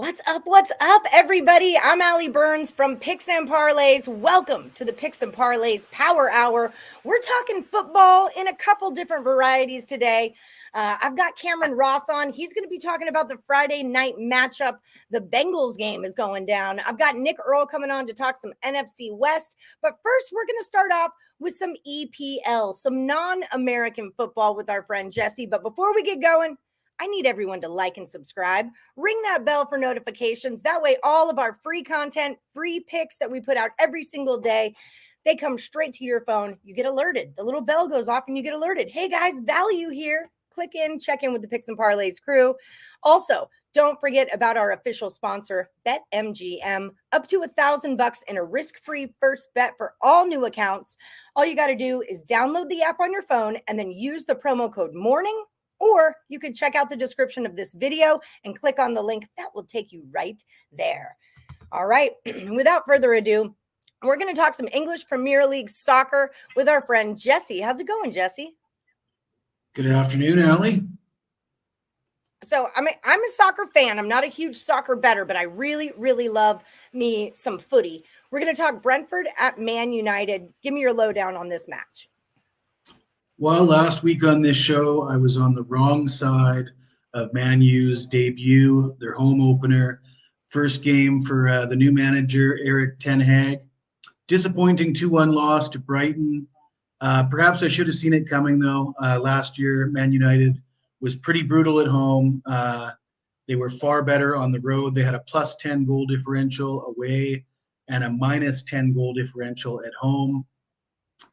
What's up, everybody? I'm Allie Burns from Picks and Parlays. Welcome to the Picks and Parlays Power Hour. We're talking football in a couple different varieties today. I've got Cameron Ross on. He's going to be talking about the Friday night matchup. The Bengals game is going down. I've got Nick Earl coming on to talk some NFC West. But first, we're going to start off with some EPL, some non-American football with our friend Jesse. But before we get going, I need everyone to like and subscribe. Ring that bell for notifications. That way, all of our free content, free picks that we put out every single day, they come straight to your phone. You get alerted. The little bell goes off and you get alerted. Hey guys, value here. Click in, check in with the Picks and Parlays crew. Also, don't forget about our official sponsor, BetMGM. Up to $1,000 in a risk-free first bet for all new accounts. All you got to do is download the app on your phone and then use the promo code MORNING. Or you can check out the description of this video and click on the link. That will take you right there. All right. Without further ado, we're going to talk some English Premier League soccer with our friend Jesse. How's it going, Jesse? Good afternoon, Allie. So I'm a soccer fan. I'm not a huge soccer bettor, but I really, really love me some footy. We're going to talk Brentford at Man United. Give me your lowdown on this match. Well, last week on this show, I was on the wrong side of Man U's debut, their home opener, first game for the new manager, Erik ten Hag. Disappointing 2-1 loss to Brighton. Perhaps I should have seen it coming, though. Last year, Man United was pretty brutal at home. They were far better on the road. They had a plus 10 goal differential away and a minus 10 goal differential at home.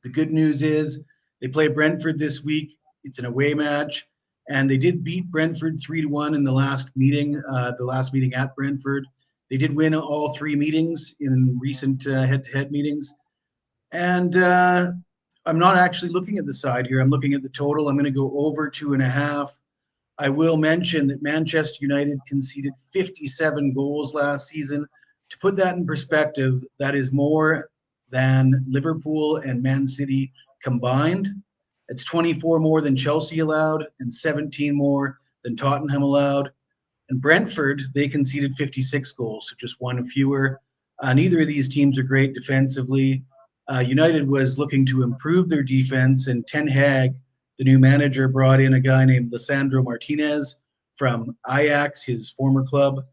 The good news is, they play Brentford this week. It's an away match, and they did beat Brentford 3-1 in the last meeting at Brentford. They did win all three meetings in recent head-to-head meetings. And I'm not actually looking at the side here. I'm looking at the total. I'm going to go over 2.5. I will mention that Manchester United conceded 57 goals last season. To put that in perspective, that is more than Liverpool and Man City combined. It's 24 more than Chelsea allowed and 17 more than Tottenham allowed. And Brentford, they conceded 56 goals, so just one fewer. Neither of these teams are great defensively. United was looking to improve their defense, and Ten Hag, the new manager, brought in a guy named Lisandro Martinez from Ajax, his former club.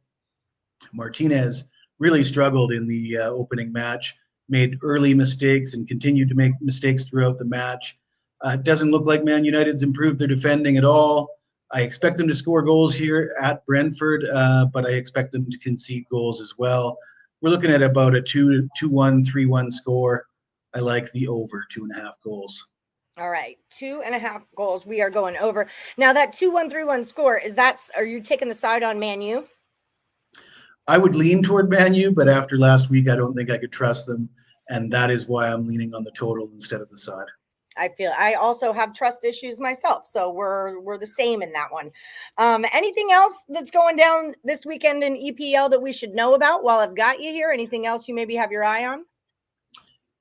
Martinez really struggled in the opening match, made early mistakes and continued to make mistakes throughout the match. It doesn't look like Man United's improved their defending at all. I expect them to score goals here at Brentford, but I expect them to concede goals as well. We're looking at about a 2-1, 3-1 score. I like the over 2.5 goals. All right, 2.5 goals. We are going over. Now that 2-1, 3-1 score, are you taking the side on Man U? I would lean toward Man U, but after last week, I don't think I could trust them, and that is why I'm leaning on the total instead of the side. I also have trust issues myself, so we're the same in that one. Anything else that's going down this weekend in EPL that we should know about while I've got you here? Anything else you maybe have your eye on?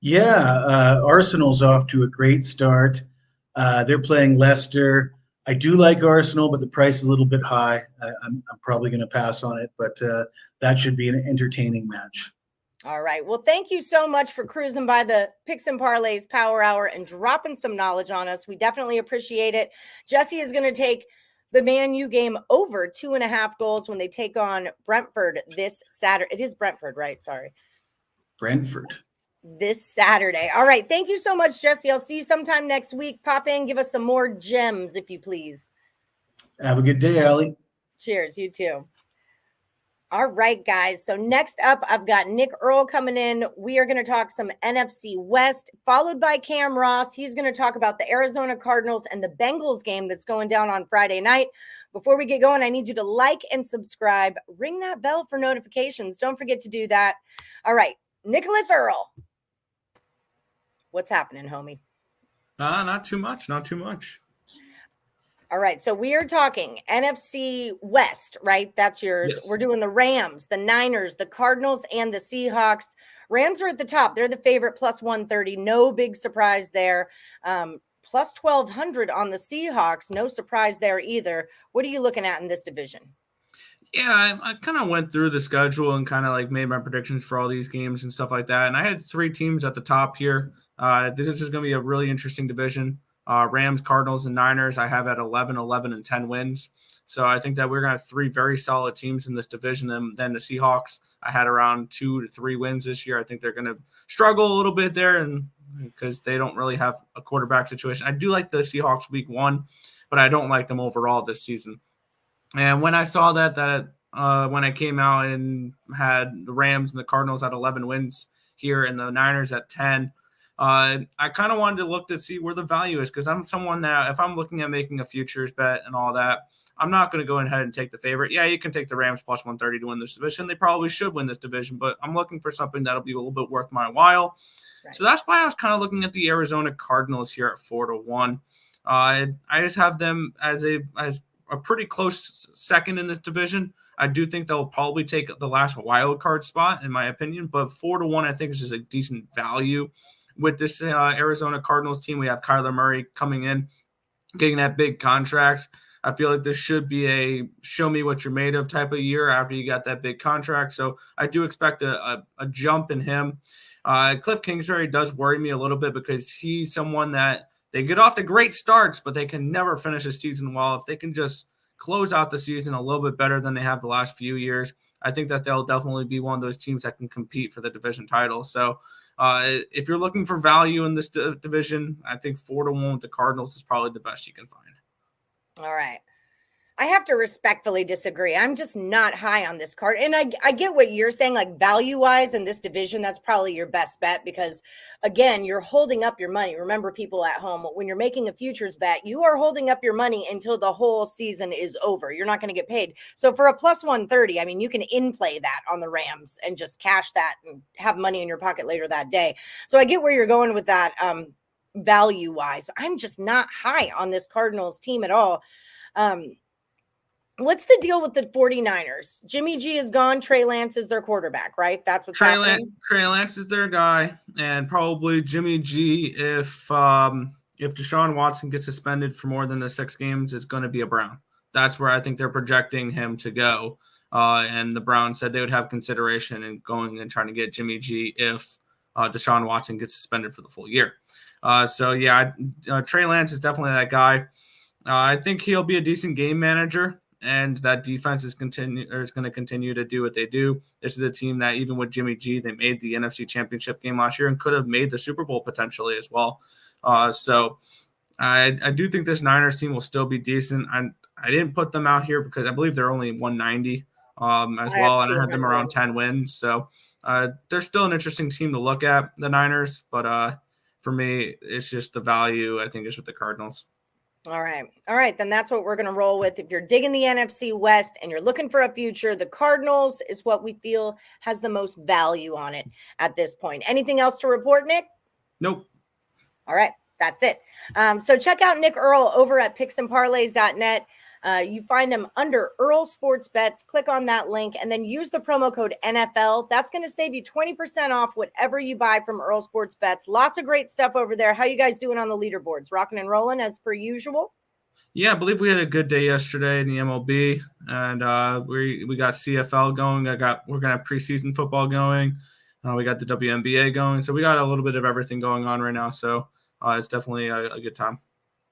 Yeah, Arsenal's off to a great start. They're playing Leicester. I do like Arsenal, but the price is a little bit high. I'm probably going to pass on it, but that should be an entertaining match. All right. Well, thank you so much for cruising by the Picks and Parlays Power Hour and dropping some knowledge on us. We definitely appreciate it. Jesse is going to take the Man U game over 2.5 goals when they take on Brentford this Saturday. It is Brentford, right? Sorry. Brentford. This Saturday. All right. Thank you so much, Jesse. I'll see you sometime next week. Pop in, give us some more gems, if you please. Have a good day, Allie. Cheers. You too. All right, guys. So next up, I've got Nick Earl coming in. We are going to talk some NFC West, followed by Cam Ross. He's going to talk about the Arizona Cardinals and the Bengals game that's going down on Friday night. Before we get going, I need you to like and subscribe. Ring that bell for notifications. Don't forget to do that. All right. Nicholas Earl. What's happening, homie? Not too much. All right. So we are talking NFC West, right? That's yours. Yes. We're doing the Rams, the Niners, the Cardinals, and the Seahawks. Rams are at the top. They're the favorite, plus 130. No big surprise there. Plus 1,200 on the Seahawks. No surprise there either. What are you looking at in this division? Yeah, I kind of went through the schedule and kind of like made my predictions for all these games and stuff like that. And I had three teams at the top here. This is going to be a really interesting division. Rams, Cardinals, and Niners I have at 11, 11, and 10 wins. So I think that we're going to have three very solid teams in this division. And then the Seahawks, I had around 2 to 3 wins this year. I think they're going to struggle a little bit there, and because they don't really have a quarterback situation. I do like the Seahawks week 1, but I don't like them overall this season. And when I saw that when I came out and had the Rams and the Cardinals at 11 wins here and the Niners at 10, I kind of wanted to look to see where the value is, because I'm someone that if I'm looking at making a futures bet and all that, I'm not going to go ahead and take the favorite. Yeah, you can take the Rams plus 130 to win this division. They probably should win this division, but I'm looking for something that'll be a little bit worth my while. Right. So that's why I was kind of looking at the Arizona Cardinals here at 4-1. I just have them as a pretty close second in this division. I do think they'll probably take the last wild card spot, in my opinion, but 4-1, I think, is just a decent value with this Arizona Cardinals team. We have Kyler Murray coming in, getting that big contract. I feel like this should be a show me what you're made of type of year after you got that big contract. So I do expect a jump in him. Cliff Kingsbury does worry me a little bit, because he's someone that they get off to great starts, but they can never finish a season well. If they can just close out the season a little bit better than they have the last few years, I think that they'll definitely be one of those teams that can compete for the division title. So if you're looking for value in this division, I think 4-1 with the Cardinals is probably the best you can find. All right. I have to respectfully disagree. I'm just not high on this card. And I get what you're saying, like value-wise in this division, that's probably your best bet, because, again, you're holding up your money. Remember, people at home, when you're making a futures bet, you are holding up your money until the whole season is over. You're not going to get paid. So for a plus 130, I mean, you can in-play that on the Rams and just cash that and have money in your pocket later that day. So I get where you're going with that value-wise. I'm just not high on this Cardinals team at all. What's the deal with the 49ers? Jimmy G is gone. Trey Lance is their quarterback, right? That's what's happening. Trey Lance is their guy, and probably Jimmy G, if Deshaun Watson gets suspended for more than the 6 games, is going to be a Brown. That's where I think they're projecting him to go. And the Browns said they would have consideration in going and trying to get Jimmy G if Deshaun Watson gets suspended for the full year. Trey Lance is definitely that guy. I think he'll be a decent game manager, and that defense is going to continue to do what they do. This is a team that, even with Jimmy G, they made the NFC Championship game last year and could have made the Super Bowl potentially as well. So I do think this Niners team will still be decent. I didn't put them out here because I believe they're only 190 as well, and I had them around 10 wins. So they're still an interesting team to look at, the Niners. But for me, it's just the value, I think, is with the Cardinals. All right. Then that's what we're going to roll with. If you're digging the NFC West and you're looking for a future, the Cardinals is what we feel has the most value on it at this point. Anything else to report, Nick? Nope. All right. That's it. So check out Nick Earl over at picksandparlays.net. You find him under Earl Sports Bets. Click on that link and then use the promo code NFL. That's going to save you 20% off whatever you buy from Earl Sports Bets. Lots of great stuff over there. How you guys doing on the leaderboards? Rocking and rolling as per usual? Yeah, I believe we had a good day yesterday in the MLB, and we got CFL going. We're going to have preseason football going. We got the WNBA going. So we got a little bit of everything going on right now. So it's definitely a good time.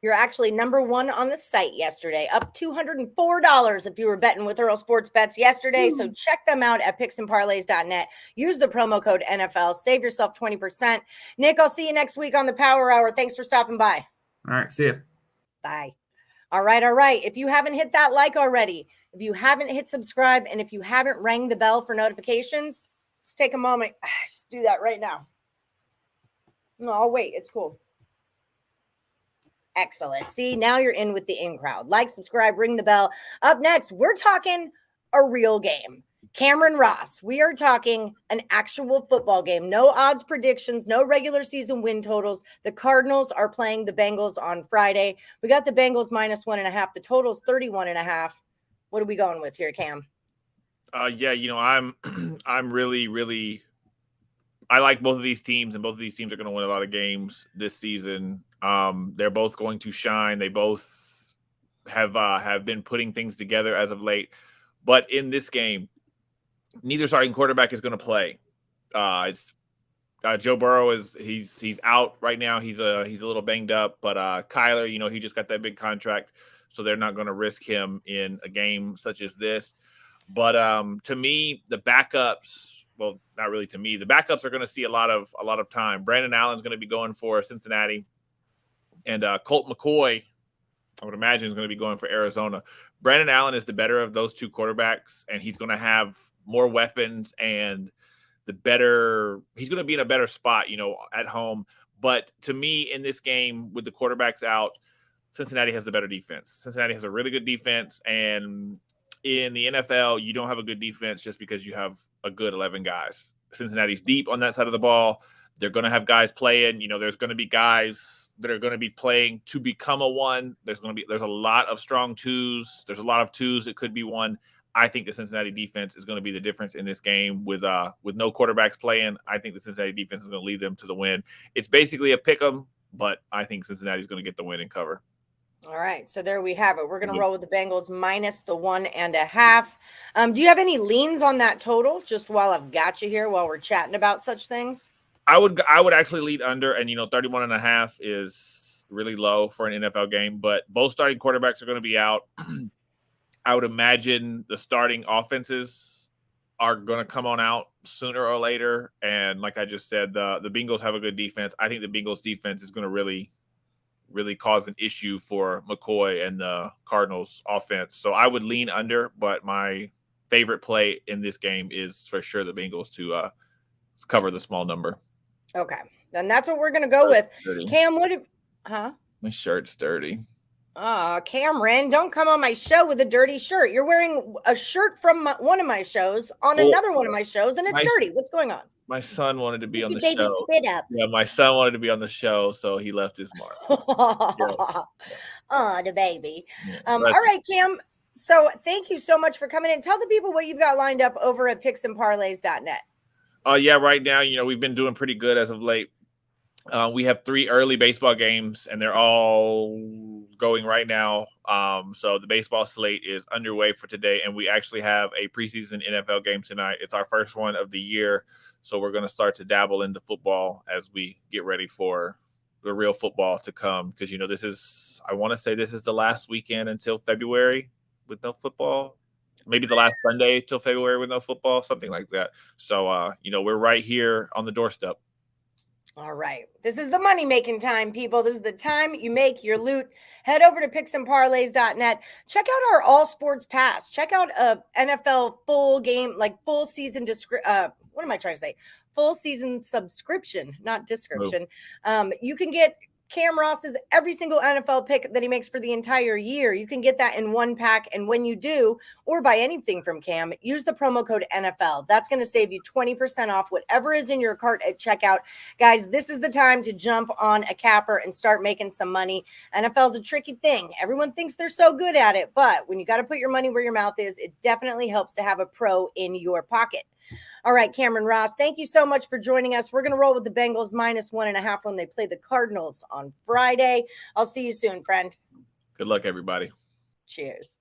You're actually number 1 on the site yesterday, up $204 if you were betting with Earl Sports Bets yesterday. So check them out at picksandparlays.net. Use the promo code NFL. Save yourself 20%. Nick, I'll see you next week on the Power Hour. Thanks for stopping by. All right, see you. Bye. All right. If you haven't hit that like already, if you haven't hit subscribe, and if you haven't rang the bell for notifications, let's take a moment. Just do that right now. No, I'll wait. It's cool. Excellent. See, now you're in with the in crowd. Like, subscribe, ring the bell. Up next, we're talking a real game. Cameron Ross, we are talking an actual football game. No odds predictions, no regular season win totals. The Cardinals are playing the Bengals on Friday. We got the Bengals -1.5. The total's 31.5. What are we going with here, Cam? I'm really I like both of these teams, and both of these teams are going to win a lot of games this season. They're both going to shine. They both have been putting things together as of late. But in this game, neither starting quarterback is going to play. It's Joe Burrow he's out right now. He's a little banged up, but Kyler, he just got that big contract, so they're not going to risk him in a game such as this. But to me, the backups, well, not really to me, the backups are going to see a lot of time. Brandon Allen's going to be going for Cincinnati, and Colt McCoy, I would imagine, is going to be going for Arizona. Brandon Allen is the better of those two quarterbacks, and he's going to have more weapons and he's going to be in a better spot, at home. But to me, in this game, with the quarterbacks out, Cincinnati has the better defense. Cincinnati has a really good defense, and in the NFL, you don't have a good defense just because you have a good 11 guys. Cincinnati's deep on that side of the ball. They're going to have guys playing. There's going to be guys that are going to be playing to become a one. There's a lot of strong twos. There's a lot of twos that could be one. I think the Cincinnati defense is going to be the difference in this game with no quarterbacks playing. I think the Cincinnati defense is going to lead them to the win. It's basically a pick 'em, but I think Cincinnati is going to get the win and cover. All right, so there we have it. We're going to roll with the Bengals minus the 1.5. Do you have any leans on that total? Just while I've got you here, while we're chatting about such things. I would actually lead under, and 31.5 is really low for an NFL game. But both starting quarterbacks are going to be out. I would imagine the starting offenses are going to come on out sooner or later. And like I just said, the Bengals have a good defense. I think the Bengals defense is going to really, really cause an issue for McCoy and the Cardinals offense. So I would lean under, but my favorite play in this game is for sure the Bengals to cover the small number. Okay. Then that's what we're going to go with. Dirty. Cam, My shirt's dirty. Cameron, don't come on my show with a dirty shirt. You're wearing a shirt from one of my shows on another one of my shows, and it's dirty. What's going on? My son wanted to be on the baby show. Spit up. Yeah, my son wanted to be on the show, so he left his mark. Oh, the baby. Yeah, all right, Cam. So thank you so much for coming in. Tell the people what you've got lined up over at picksandparlays.net. Yeah, right now, we've been doing pretty good as of late. We have 3 early baseball games, and they're all going right now. So the baseball slate is underway for today, and we actually have a preseason NFL game tonight. It's our first one of the year, so we're going to start to dabble into football as we get ready for the real football to come. Because, I want to say this is the last weekend until February with no football. Maybe the last Sunday till February with no football, something like that. So, we're right here on the doorstep. All right. This is the money-making time, people. This is the time you make your loot. Head over to picksandparlays.net. Check out our All Sports Pass. Check out a NFL full game, full season what am I trying to say? Full season subscription, not description. You can get Cam Ross's every single NFL pick that he makes for the entire year. You can get that in one pack. And when you do, or buy anything from Cam, use the promo code NFL. That's going to save you 20% off whatever is in your cart at checkout. Guys, this is the time to jump on a capper and start making some money. NFL is a tricky thing. Everyone thinks they're so good at it, but when you got to put your money where your mouth is, it definitely helps to have a pro in your pocket. All right, Cameron Ross, thank you so much for joining us. We're going to roll with the Bengals minus 1.5 when they play the Cardinals on Friday. I'll see you soon, friend. Good luck, everybody. Cheers.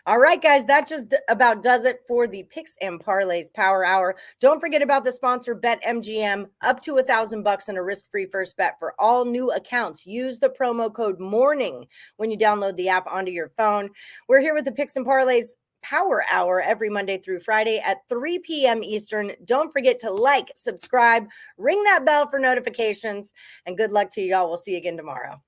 All right, guys, that just about does it for the Picks and Parlays Power Hour. Don't forget about the sponsor, BetMGM, up to $1,000 in a risk-free first bet for all new accounts. Use the promo code MORNING when you download the app onto your phone. We're here with the Picks and Parlays Power Hour every Monday through Friday at 3 p.m. Eastern. Don't forget to like, subscribe, ring that bell for notifications, and good luck to y'all. We'll see you again tomorrow.